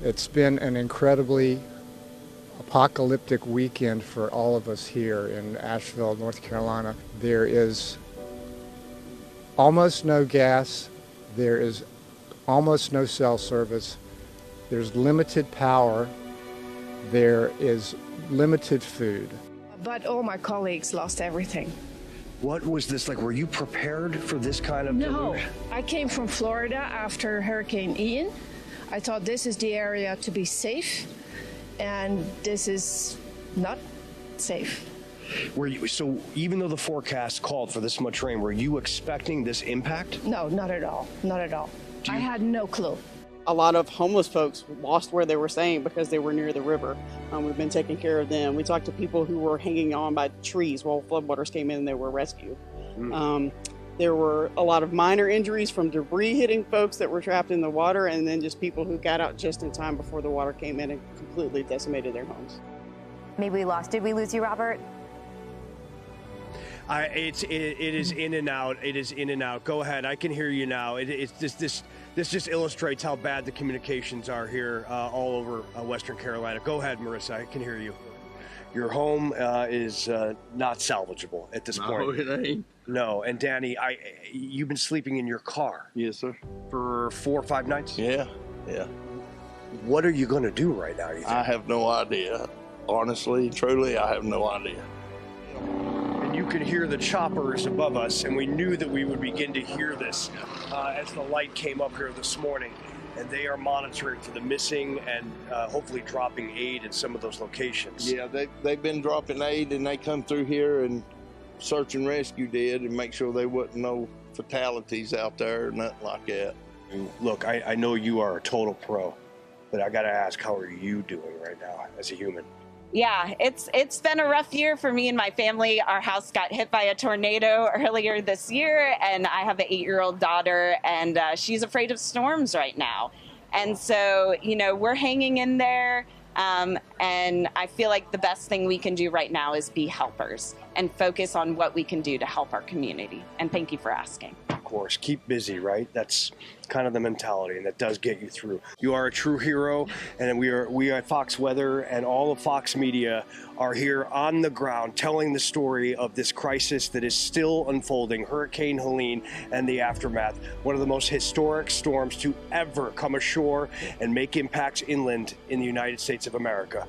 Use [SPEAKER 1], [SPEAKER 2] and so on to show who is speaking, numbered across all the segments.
[SPEAKER 1] It's been an incredibly apocalyptic weekend for all of us here in Asheville, North Carolina. There is almost no gas. There is almost no cell service. There's limited power. There is limited food.
[SPEAKER 2] But all my colleagues lost everything.
[SPEAKER 3] What was this like? Were you prepared for this kind of
[SPEAKER 2] No,
[SPEAKER 3] deluge?
[SPEAKER 2] I came from Florida after Hurricane Ian. I thought this is the area to be safe, and this is not safe.
[SPEAKER 3] So even though the forecast called for this much rain, were you expecting this impact?
[SPEAKER 2] No, not at all. Not at all. I had no clue.
[SPEAKER 4] A lot of homeless folks lost where they were staying because they were near the river. We've been taking care of them. We talked to people who were hanging on by trees while floodwaters came in and they were rescued. There were a lot of minor injuries from debris hitting folks that were trapped in the water, and then just people who got out just in time before the water came in and completely decimated their homes.
[SPEAKER 5] Maybe we lost. Did we lose you, Robert?
[SPEAKER 3] It is in and out. It is in and out. Go ahead. I can hear you now. This just illustrates how bad the communications are here all over Western Carolina. Go ahead, Marissa. I can hear you. Your home is not salvageable at this point.
[SPEAKER 6] No, it ain't.
[SPEAKER 3] No. And Danny, you've been sleeping in your car.
[SPEAKER 6] Yes, sir.
[SPEAKER 3] For 4 or 5 nights?
[SPEAKER 6] Yeah.
[SPEAKER 3] What are you going to do right now, you think?
[SPEAKER 6] I have no idea. Honestly, truly, I have no idea.
[SPEAKER 3] And you could hear the choppers above us, and we knew that we would begin to hear this as the light came up here this morning. And they are monitoring for the missing and hopefully dropping aid in some of those locations.
[SPEAKER 6] Yeah, they've been dropping aid, and they come through here and search and rescue did and make sure there wasn't no fatalities out there or nothing like that.
[SPEAKER 3] Look, I know you are a total pro, but I got to ask, how are you doing right now as a human?
[SPEAKER 7] Yeah, it's been a rough year for me and my family. Our house got hit by a tornado earlier this year, and I have an 8-year-old daughter, and she's afraid of storms right now. And so, we're hanging in there, and I feel like the best thing we can do right now is be helpers and focus on what we can do to help our community. And thank you for asking.
[SPEAKER 3] Of course, keep busy, right? That's kind of the mentality, and that does get you through. You are a true hero, and we at Fox Weather and all of Fox Media are here on the ground telling the story of this crisis that is still unfolding, Hurricane Helene and the aftermath, one of the most historic storms to ever come ashore and make impacts inland in the United States of America.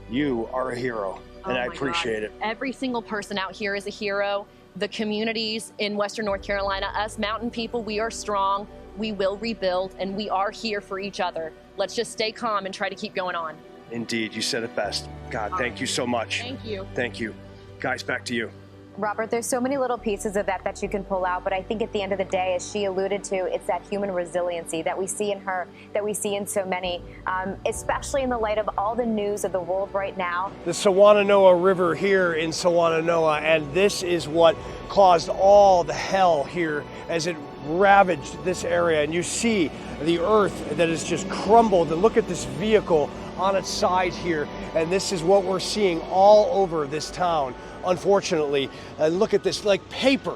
[SPEAKER 3] You are a hero, and I appreciate it.
[SPEAKER 8] Every single person out here is a hero. The communities in Western North Carolina, us mountain people, we are strong. We will rebuild, and we are here for each other. Let's just stay calm and try to keep going on.
[SPEAKER 3] Indeed, you said it best. God, thank you so much.
[SPEAKER 8] Thank you.
[SPEAKER 3] Thank you. Guys, back to you.
[SPEAKER 5] Robert, there's so many little pieces of that you can pull out, but I think at the end of the day, as she alluded to, it's that human resiliency that we see in her, that we see in so many, especially in the light of all the news of the world right now.
[SPEAKER 3] The Sawananoa River here in Sawananoa, and this is what caused all the hell here as it ravaged this area. And you see the earth that has just crumbled, and look at this vehicle on its side here, and this is what we're seeing all over this town, unfortunately. And look at this, like paper,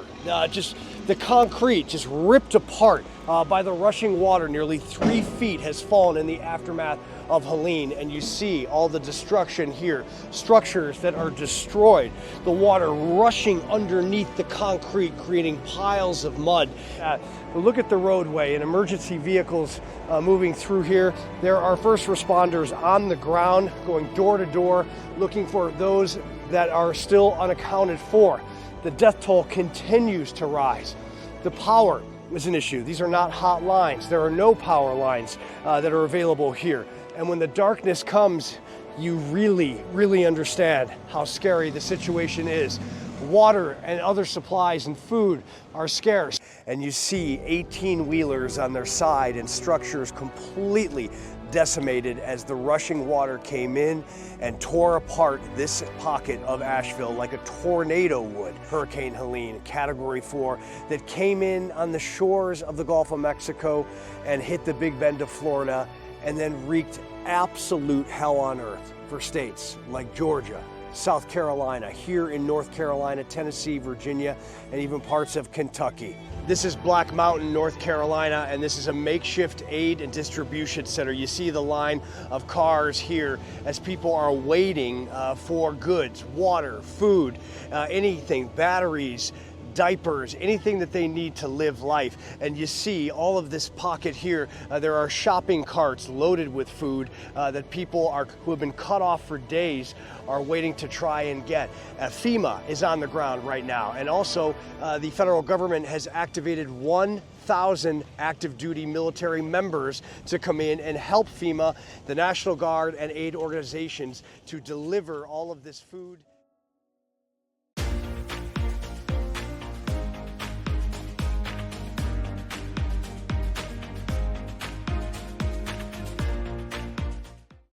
[SPEAKER 3] just the concrete just ripped apart by the rushing water. Nearly 3 feet has fallen in the aftermath of Helene, and you see all the destruction here, structures that are destroyed, the water rushing underneath the concrete, creating piles of mud. Look at the roadway and emergency vehicles moving through here. There are first responders on the ground, going door to door, looking for those that are still unaccounted for. The death toll continues to rise. The power is an issue. These are not hot lines. There are no power lines that are available here. And when the darkness comes, you really, really understand how scary the situation is. Water and other supplies and food are scarce. And you see 18-wheelers on their side and structures completely decimated as the rushing water came in and tore apart this pocket of Asheville like a tornado would. Hurricane Helene, Category 4, that came in on the shores of the Gulf of Mexico and hit the Big Bend of Florida, and then wreaked absolute hell on earth for states like Georgia South Carolina, here in North Carolina, Tennessee, Virginia, and even parts of Kentucky. This is Black Mountain, North Carolina, and this is a makeshift aid and distribution center. You see the line of cars here as people are waiting for goods, water, food, anything, batteries, diapers, anything that they need to live life. And you see all of this pocket here, there are shopping carts loaded with food that people who have been cut off for days are waiting to try and get. FEMA is on the ground right now, and also the federal government has activated 1,000 active duty military members to come in and help FEMA, the National Guard, and aid organizations to deliver all of this food.